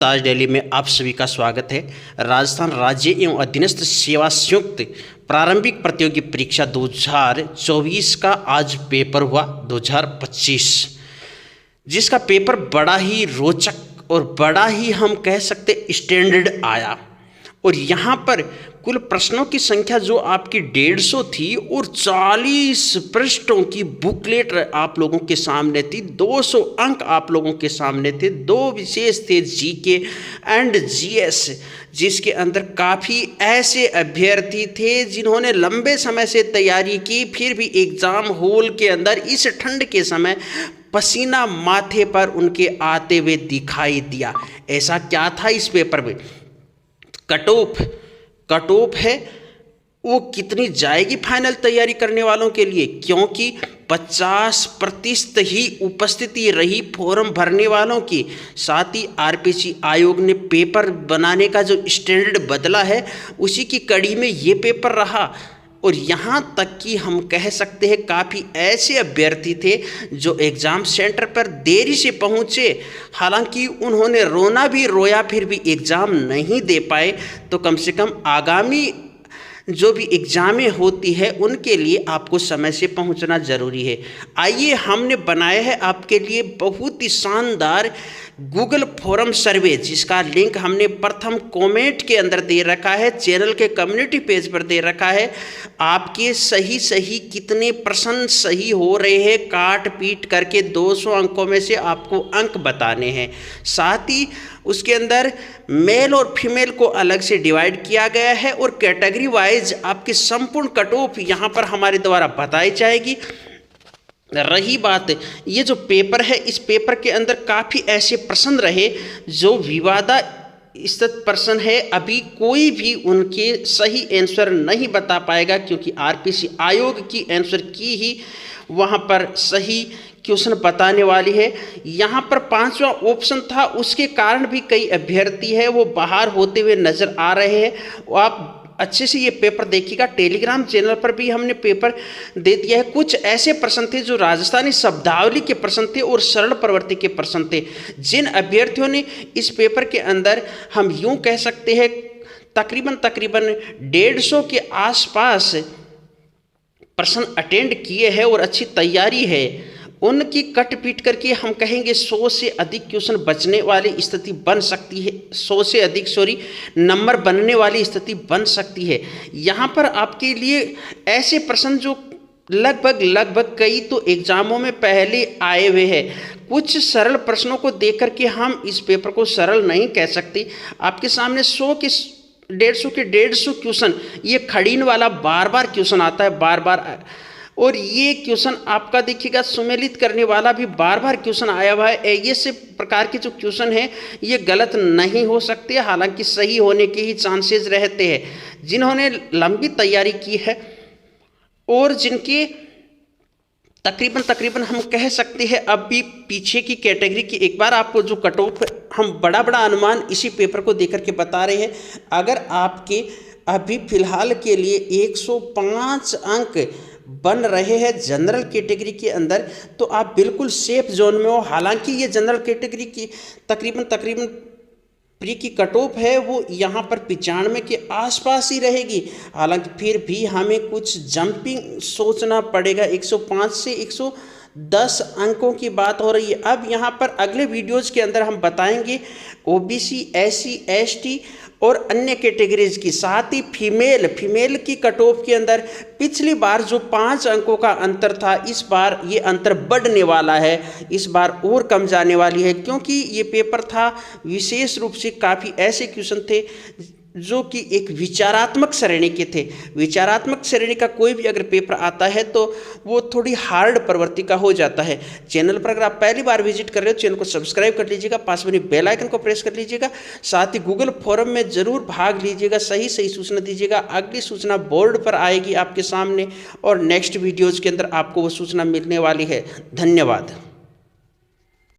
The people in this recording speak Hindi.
ताज डेली में आप सभी का स्वागत है। राजस्थान राज्य एवं अधीनस्थ सेवा संयुक्त प्रारंभिक प्रतियोगी परीक्षा 2024 का आज पेपर हुआ 2025, जिसका पेपर बड़ा ही रोचक और बड़ा ही हम कह सकते स्टैंडर्ड आया। और यहाँ पर कुल प्रश्नों की संख्या जो आपकी 150 थी और 40 पृष्ठों की बुकलेट आप लोगों के सामने थी। 200 अंक आप लोगों के सामने थे। 2 विशेष थे जीके एंड जीएस, जिसके अंदर काफ़ी ऐसे अभ्यर्थी थे जिन्होंने लंबे समय से तैयारी की, फिर भी एग्ज़ाम हॉल के अंदर इस ठंड के समय पसीना माथे पर उनके आते हुए दिखाई दिया। ऐसा क्या था इस पेपर में? कट ऑफ है वो कितनी जाएगी फाइनल तैयारी करने वालों के लिए, क्योंकि 50% ही उपस्थिति रही फॉर्म भरने वालों की। साथ ही आरपीसी आयोग ने पेपर बनाने का जो स्टैंडर्ड बदला है, उसी की कड़ी में ये पेपर रहा। और यहाँ तक कि हम कह सकते हैं काफ़ी ऐसे अभ्यर्थी थे जो एग्ज़ाम सेंटर पर देरी से पहुँचे। हालांकि उन्होंने रोना भी रोया, फिर भी एग्ज़ाम नहीं दे पाए। तो कम से कम आगामी जो भी एग्ज़ामें होती है उनके लिए आपको समय से पहुंचना ज़रूरी है। आइए, हमने बनाया है आपके लिए बहुत ही शानदार गूगल फॉरम सर्वे, जिसका लिंक हमने प्रथम कमेंट के अंदर दे रखा है, चैनल के कम्युनिटी पेज पर दे रखा है। आपके सही कितने प्रश्न सही हो रहे हैं, काट पीट करके 200 अंकों में से आपको अंक बताने हैं। साथ ही उसके अंदर मेल और फीमेल को अलग से डिवाइड किया गया है और कैटेगरी वाइज आपकी संपूर्ण कट ऑफ यहाँ पर हमारे द्वारा बताई जाएगी। रही बात ये जो पेपर है, इस पेपर के अंदर काफ़ी ऐसे प्रश्न रहे जो विवादास्पद प्रश्न है। अभी कोई भी उनके सही आंसर नहीं बता पाएगा, क्योंकि आरपीसी आयोग की आंसर की ही वहाँ पर सही क्वेश्चन बताने वाली है। यहाँ पर 5वां ऑप्शन था, उसके कारण भी कई अभ्यर्थी है वो बाहर होते हुए नज़र आ रहे हैं। आप अच्छे से ये पेपर देखिएगा। टेलीग्राम चैनल पर भी हमने पेपर दे दिया है। कुछ ऐसे प्रश्न थे जो राजस्थानी शब्दावली के प्रश्न थे और सरल प्रवृत्ति के प्रश्न थे। जिन अभ्यर्थियों ने इस पेपर के अंदर हम यूँ कह सकते हैं तकरीबन 150 के आसपास प्रश्न अटेंड किए हैं और अच्छी तैयारी है, उनकी कट पीट करके हम कहेंगे 100 से अधिक क्वेश्चन बचने वाली स्थिति बन सकती है। 100 से अधिक नंबर बनने वाली स्थिति बन सकती है। यहाँ पर आपके लिए ऐसे प्रश्न जो लगभग कई तो एग्जामों में पहले आए हुए हैं। कुछ सरल प्रश्नों को देख करके हम इस पेपर को सरल नहीं कह सकते। आपके सामने 100 के 150 क्वेश्चन, ये खड़ीन वाला बार क्वेश्चन आता है बार, और ये क्वेश्चन आपका देखिएगा सुमेलित करने वाला भी बार क्वेश्चन आया हुआ है। ये से प्रकार के जो क्वेश्चन हैं ये गलत नहीं हो सकते, हालांकि सही होने के ही चांसेस रहते हैं। जिन्होंने लंबी तैयारी की है और जिनके तकरीबन हम कह सकते हैं अब भी पीछे की कैटेगरी की, एक बार आपको जो कट ऑफ हम बड़ा अनुमान इसी पेपर को देकर के बता रहे हैं। अगर आपके अभी फिलहाल के लिए 105 अंक बन रहे हैं जनरल कैटेगरी के अंदर, तो आप बिल्कुल सेफ जोन में हो। हालांकि ये जनरल कैटेगरी की तकरीबन प्री की कट ऑफ है वो यहाँ पर 95 के आसपास ही रहेगी। हालांकि फिर भी हमें कुछ जंपिंग सोचना पड़ेगा। 105 से 110 अंकों की बात हो रही है। अब यहाँ पर अगले वीडियोज़ के अंदर हम बताएंगे ओबीसी, एससी, एसटी और अन्य कैटेगरीज की। साथ ही फीमेल की कट ऑफ के अंदर पिछली बार जो 5 अंकों का अंतर था, इस बार ये अंतर बढ़ने वाला है, इस बार और कम जाने वाली है, क्योंकि ये पेपर था विशेष रूप से काफ़ी ऐसे क्वेश्चन थे जो कि एक विचारात्मक श्रेणी के थे। विचारात्मक श्रेणी का कोई भी अगर पेपर आता है तो वो थोड़ी हार्ड प्रवृत्ति का हो जाता है। चैनल पर अगर आप पहली बार विजिट कर रहे हो, चैनल को सब्सक्राइब कर लीजिएगा, पास में बेल आइकन को प्रेस कर लीजिएगा। साथ ही गूगल फोरम में ज़रूर भाग लीजिएगा, सही सूचना दीजिएगा। अगली सूचना बोर्ड पर आएगी आपके सामने और नेक्स्ट वीडियोज़ के अंदर आपको वो सूचना मिलने वाली है। धन्यवाद।